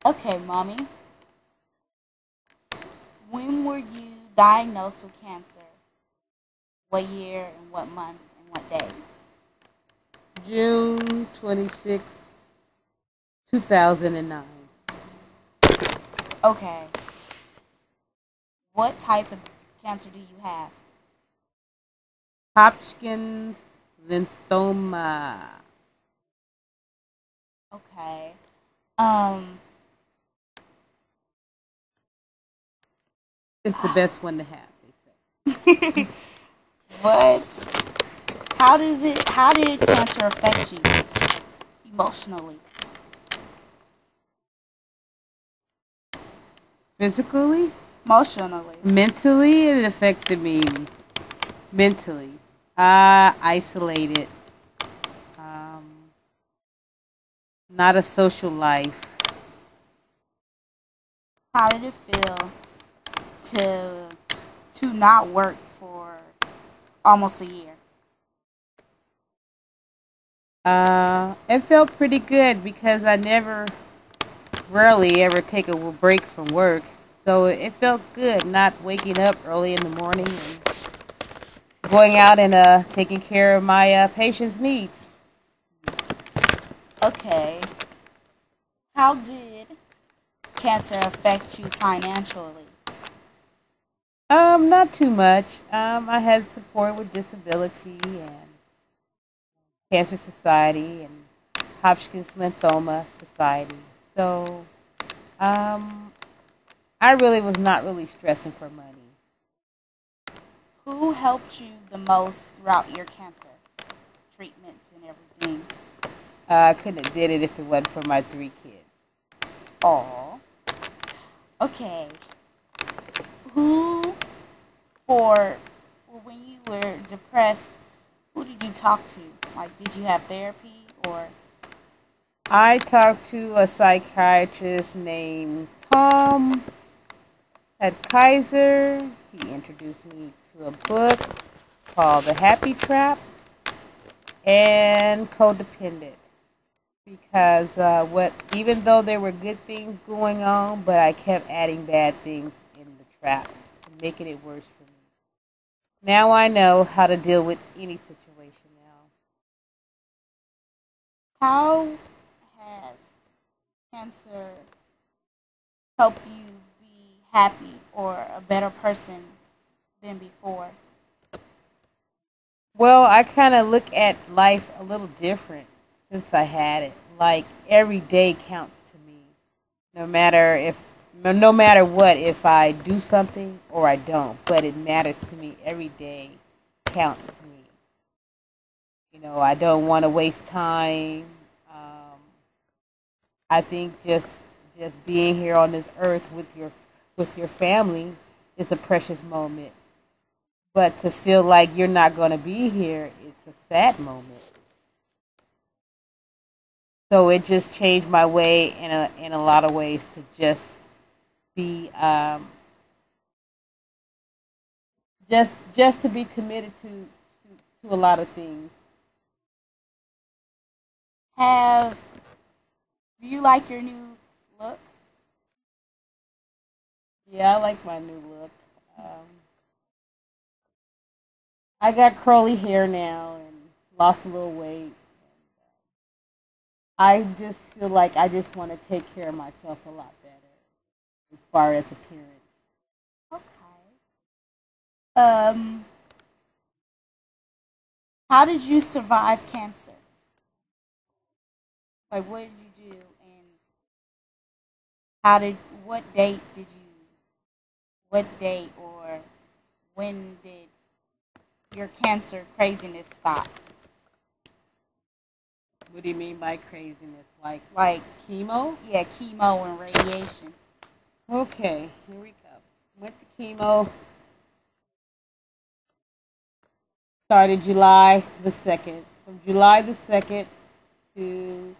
Okay, mommy. When were you diagnosed with cancer? What year and what month and what day? June 26, 2009. Okay. What type of cancer do you have? Hodgkin's lymphoma. Okay. Um, It's the best one to have, they what? How did cancer affect you emotionally? say. Physically, Emotionally. mentally, it affected me mentally. Isolated. Um, Not a social life. How did it feel to not work for almost a year? It felt pretty good because I rarely ever take a break from work. So it felt good not waking up early in the morning and going out and taking care of my patients' needs. Okay. How did cancer affect you financially? Not too much. I had support with disability and Cancer Society and Hodgkin's Lymphoma Society. So, um, I really was not really stressing for money. Who helped you the most throughout your cancer treatments and everything? I couldn't have did it if it wasn't for my 3 kids. Aw. Okay. Who for when you were depressed, who did you talk to? Like, did you have therapy or? I talked to a psychiatrist named Tom at Kaiser. He introduced me to a book called The Happy Trap and Codependent. Because what even though there were good things going on, but I kept adding bad things in the trap and making it worse for me. Now I know how to deal with any situation now. How has cancer helped you be happy or a better person than before? Well, I kind of look at life a little different since I had it. Like every day counts to me, no matter no matter what, if I do something or I don't. But it matters to me. Every day counts to me. I don't want to waste time. Um, I think just being here on this earth with your family is a precious moment. But to feel like you're not going to be here, it's a sad moment. So it just changed my way in a lot of ways to just be just to be committed to a lot of things. Have Do you like your new look? Yeah, I like my new look. I got curly hair now and lost a little weight. I just feel like I just want to take care of myself a lot better as far as appearance. Okay. Um, how did you survive cancer? Like, what did you do, and how did what date did you what date or when did your cancer craziness stop? What do you mean by craziness? Like Like, chemo? yeah, chemo and radiation. Okay, here we go. Went to chemo. Started July 2nd. From July 2nd to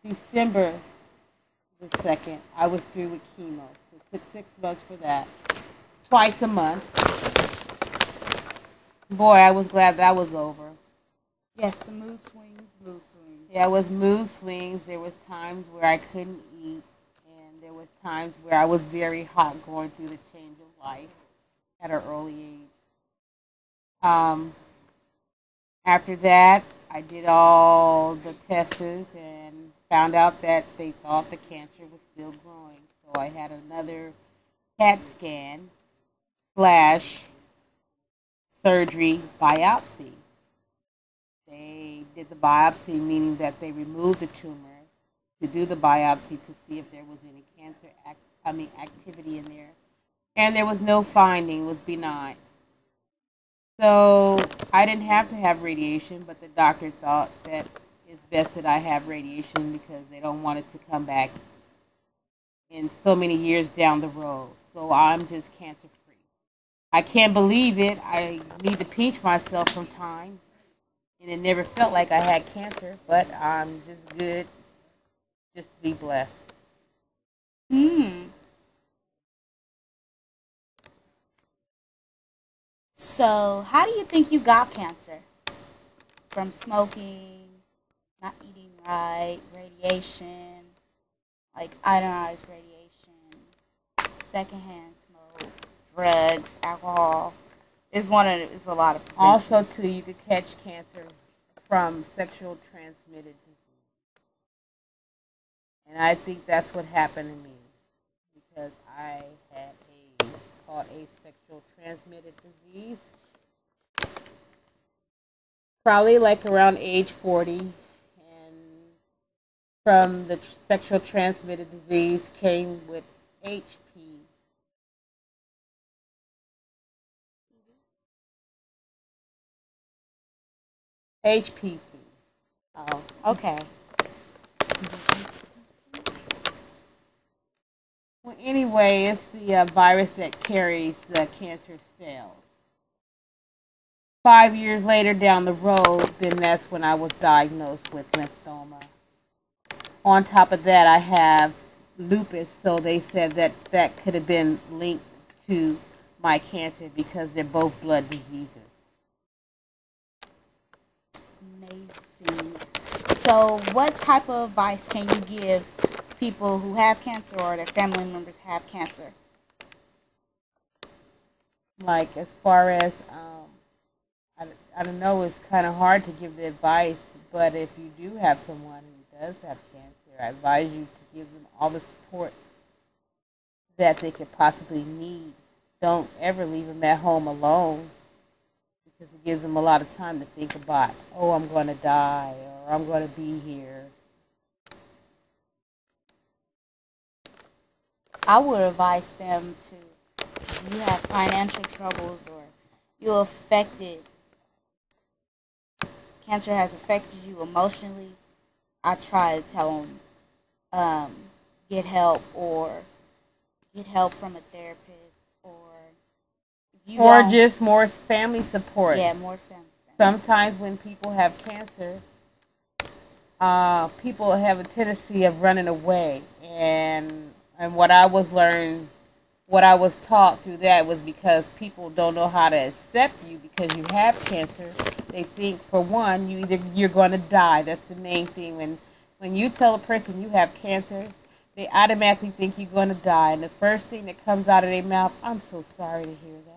December 2nd, I was through with chemo. So it took 6 months for that. Twice a month. Boy, I was glad that was over. Yes, the mood swings, mood swings. Yeah, it was mood swings. There was times where I couldn't eat, and there was was times where I was very hot going through the change of life at an early age. Um, After that, I did all the tests and found out that they thought the cancer was still growing. So I had another CAT scan slash surgery biopsy. They did the biopsy, meaning that they removed the tumor to do the biopsy to see if there was any activity in there. And there was no finding, it was benign. So I didn't have to have radiation, but the doctor thought that it's best that I have radiation because they don't want it to come back in so many years down the road. So I'm just cancer free. I can't believe it. I need to pinch myself from time. And it never felt like I had cancer, but I'm just good just to be blessed. Hmm. So, how do you think you got cancer? From smoking, not eating right, radiation, like ionized radiation, secondhand smoke, drugs, alcohol. It's a lot of Also, preventions. too, you could catch cancer from sexual transmitted disease. And I think that's what happened to me because I had called a sexual transmitted disease, probably like around age 40. And from the sexual transmitted disease came with HP, HPC. Oh. Okay. Well, anyway, it's the virus that carries the cancer cells. 5 years later down the road, then that's when I was diagnosed with lymphoma. On top of that, I have lupus, so they said that that could have been linked to my cancer because they're both blood diseases. Amazing. So, what type of advice can you give people who have cancer or their family members have cancer? Like, as far as, I, I don't know, it's kind of hard to give the advice, but if you do have someone who does have cancer, I advise you to give them all the support that they could possibly need. Don't ever leave them at home alone because it gives them a lot of time to think about, oh, I'm going to die or I'm going to be here. I would advise them to, if you have financial troubles or you're affected, cancer has affected you emotionally, I try to tell them, get help or get help from a therapist or if you Or don't, just more family support. yeah, more family Sometimes support. when people have cancer, people have a tendency of running away, and what I was taught through that was because people don't know how to accept you because you have cancer. They think, for one, you're going to die. That's the main thing. When you tell a person you have cancer, they automatically think you're going to die, and the first thing that comes out of their mouth, I'm so sorry to hear that.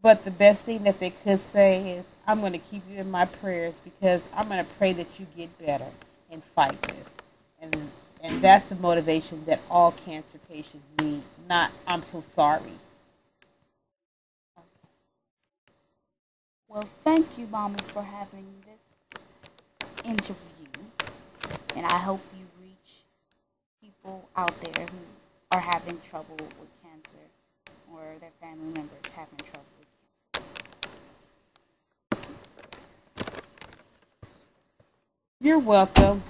But the best thing that they could say is, I'm going to keep you in my prayers because I'm going to pray that you get better and fight this. And and that's the motivation that all cancer patients need, not I'm so sorry. Well, thank you, Mama, for having this interview, and I hope you reach people out there who are having trouble with cancer or their family members having trouble with You're welcome.